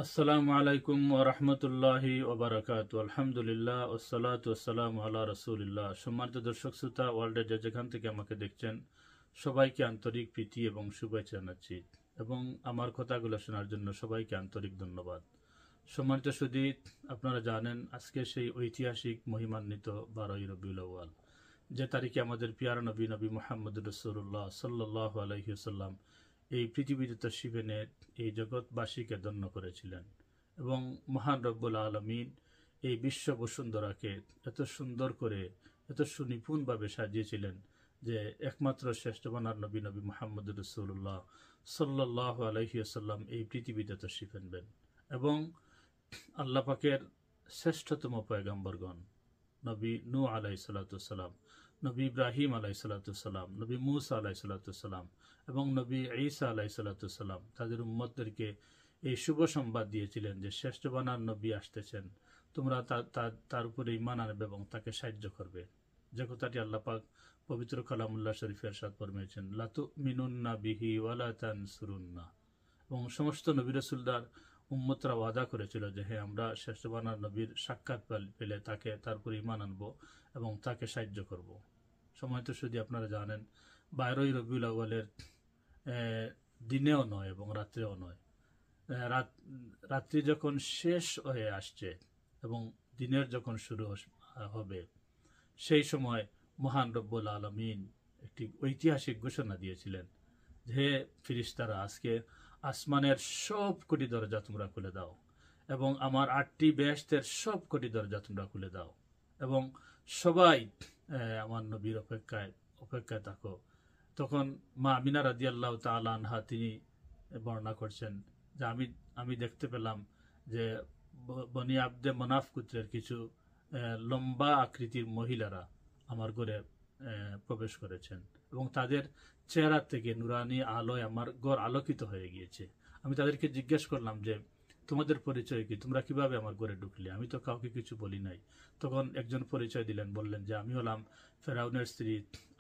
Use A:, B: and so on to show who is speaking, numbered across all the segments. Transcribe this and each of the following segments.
A: আসসালামু আলাইকুম ওয়া রাহমাতুল্লাহি ওয়া বারাকাতুহু। আলহামদুলিল্লাহ ওয়াসসালাতু ওয়াসসালামু আলা রাসূলিল্লাহ। সম্মানিত দর্শক শ্রোতা, ওয়ার্ল্ডের যে যেখান থেকে আমাকে দেখছেন সবাইকে আন্তরিক প্রীতি এবং শুভেচ্ছা জানাচ্ছি এবং আমার কথাগুলো শোনার জন্য সবাইকে আন্তরিক ধন্যবাদ। সম্মানিত সুধী, আপনারা জানেন আজকে সেই ঐতিহাসিক মহিমান্বিত 12ই রবিউল আউয়াল, যে তারিখে আমাদের পিয়ারা নবী মুহাম্মদ রাসূলুল্লাহ সাল্লাল্লাহু আলাইহি ওয়াসাল্লাম এই পৃথিবীতে তশরিফ এনে এই জগৎবাসীকে ধন্য করেছিলেন এবং মহান রব্বুল আলমিন এই বিশ্ব বসুন্ধরাকে এত সুন্দর করে এত সুনিপুণভাবে সাজিয়েছিলেন যে একমাত্র শ্রেষ্ঠ বানার নবী মুহাম্মদ রাসূলুল্লাহ সাল্লাল্লাহু আলাইহি ওয়াসাল্লাম এই পৃথিবীতে তশরিফ আনবেন এবং আল্লাহ পাকের শ্রেষ্ঠতম পয়গম্বরগণ নবী নূহ আলাইহিস সালাম, নবী ইব্রাহিম আলাইহিস সালাম, নবী মূসা আলাইহিস সালাম এবং নবী ঈসা আলাইহিস সালাম তাদের উম্মতদেরকে এই শুভ সংবাদ দিয়েছিলেন যে শ্রেষ্ঠ বানার নবী আসতেছেন, তোমরা তার উপরে ঈমান আনবে এবং তাকে সাহায্য করবে। যে কথাটি আল্লাহ পাক পবিত্র কালামুল্লাহ শরীফে ইরশাদ ফরমিয়েছেন, লা তুমিনুন্না বিহি ওয়া লা তানসুরুন্না। এবং সমস্ত নবী রাসূলদার উম্মতরা ওয়াদা করেছিল যে হ্যাঁ, আমরা শ্রেষ্ঠ বানার নবীর সাক্ষাৎ পেলে তার উপর ঈমান আনবো এবং তাকে সাহায্য করব। সময় তো শুধু আপনারা জানেন 12ই রবিউল আউয়ালের দিনেও নয় এবং রাত্রেও নয়, রাত্রি যখন শেষ হয়ে আসছে এবং দিনের যখন শুরু হবে, সেই সময় মহান রব্বুল আলমিন একটি ঐতিহাসিক ঘোষণা দিয়েছিলেন যে ফিরিস্তারা, আজকে আসমানের সব কোটি দরজা তোমরা খুলে দাও এবং আমার 8টি বেহেশতের সব কোটি দরজা তোমরা খুলে দাও এবং সবাই আমার নবীর অপেক্ষায় থাকো। তখন মা আমিনা রাদিয়াল্লাহু তাআলা আনহা তিনি বর্ণনা করছেন যে আমি দেখতে পেলাম যে বনি আব্দে মনাফ গোত্রের কিছু লম্বা আকৃতির মহিলারা আমার ঘরে প্রবেশ করেছেন এবং তাদের চেহারা থেকে নুরানি আলোয় আমার ঘর আলোকিত হয়ে গিয়েছে। আমি তাদেরকে জিজ্ঞেস করলাম যে তোমাদের পরিচয় কি, তোমরা কিভাবে আমার ঘরে ঢুকলে? আমি তো কাউকে কিছু বলি নাই। তখন একজন পরিচয় দিলেন, বললেন যে আমি হলাম ফেরাউনের স্ত্রী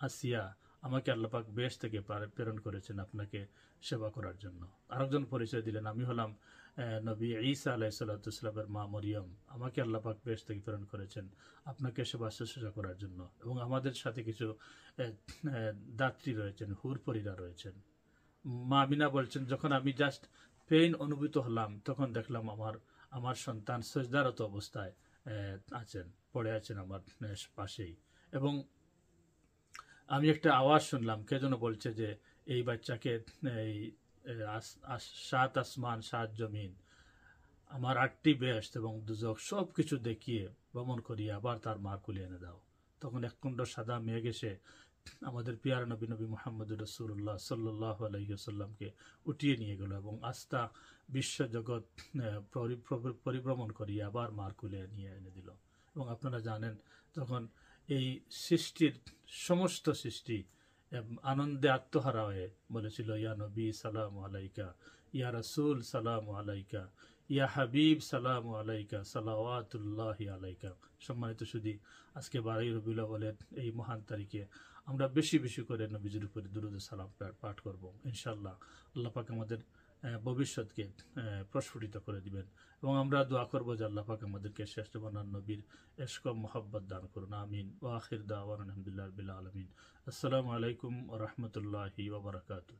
A: আসিয়া, আমাকে আল্লাহ পাক বেশ থেকে প্রেরণ করেছেন আপনাকে সেবা করার জন্য। আরেকজন পরিচয় দিলেন, আমি হলাম নবী ঈসা আলাইহিসসালামের মা মরিয়ম, আমাকে আল্লাহ পাক বেশ থেকে প্রেরণ করেছেন আপনাকে সেবা শুশ্রূষা করার জন্য। এবং আমাদের সাথে কিছু দাত্রী রয়েছেন, হুর পরীরা রয়েছেন। মা আমিনা বলছেন, যখন আমি জাস্ট পেইন অনুভূত হলাম তখন দেখলাম আমার সন্তান সেজদারত অবস্থায় পড়ে আছেন আমার পাশেই এবং আমি একটা আওয়াজ শুনলাম, কে যেন বলছে যে এই বাচ্চাকে এই 7 আসমান 7 জমিন, আমার 8টি বেহেশত এবং দুজক সব কিছু দেখিয়ে ভ্রমণ করিয়ে আবার তার মা কুলে এনে দাও। তখন এককুণ্ড সাদা মেঘ এসে আমাদের পিয়ার নবী মুহাম্মদ রাসূলুল্লাহ সাল্লাল্লাহু আলাইহি ওয়াসাল্লামকে উঠিয়ে নিয়ে গেল এবং আস্থা বিশ্ব জগৎ পরিভ্রমণ করিয়ে আবার মার কুলে নিয়ে এনে দিল। এবং আপনারা জানেন তখন এই সৃষ্টির সমস্ত সৃষ্টি আনন্দে আত্মহারা হয়ে বলেছিল, ইয়া নবী সালামু আলাইকা, ইয়া রাসূল সালামু আলাইকা, ইয়া হাবিব সালামু আলাইকা, সালাওয়াতুল্লাহি আলাইকা। সম্মানিত সুধী, আজকে 12ই রবিউল আউয়ালের এই মহান তারিখে আমরা বেশি বেশি করে নবীজির উপরে দুরূদ ও সালাম পাঠ করব। ইনশাআল্লাহ আল্লাহ পাক আমাদের ভবিষ্যৎকে প্রস্ফুটিত করে দিবেন এবং আমরা দোয়া করব যে আল্লাহ পাক আমাদেরকে শ্রেষ্ঠ বানার নবীর ইশক ও মুহাব্বত দান করুন। আমিন ওয়া আখির দাওয়ানা আলহামদুলিল্লাহি রাব্বিল আলামিন। আসসালামু আলাইকুম ওয়া রাহমাতুল্লাহি ওয়া বারাকাতুহু।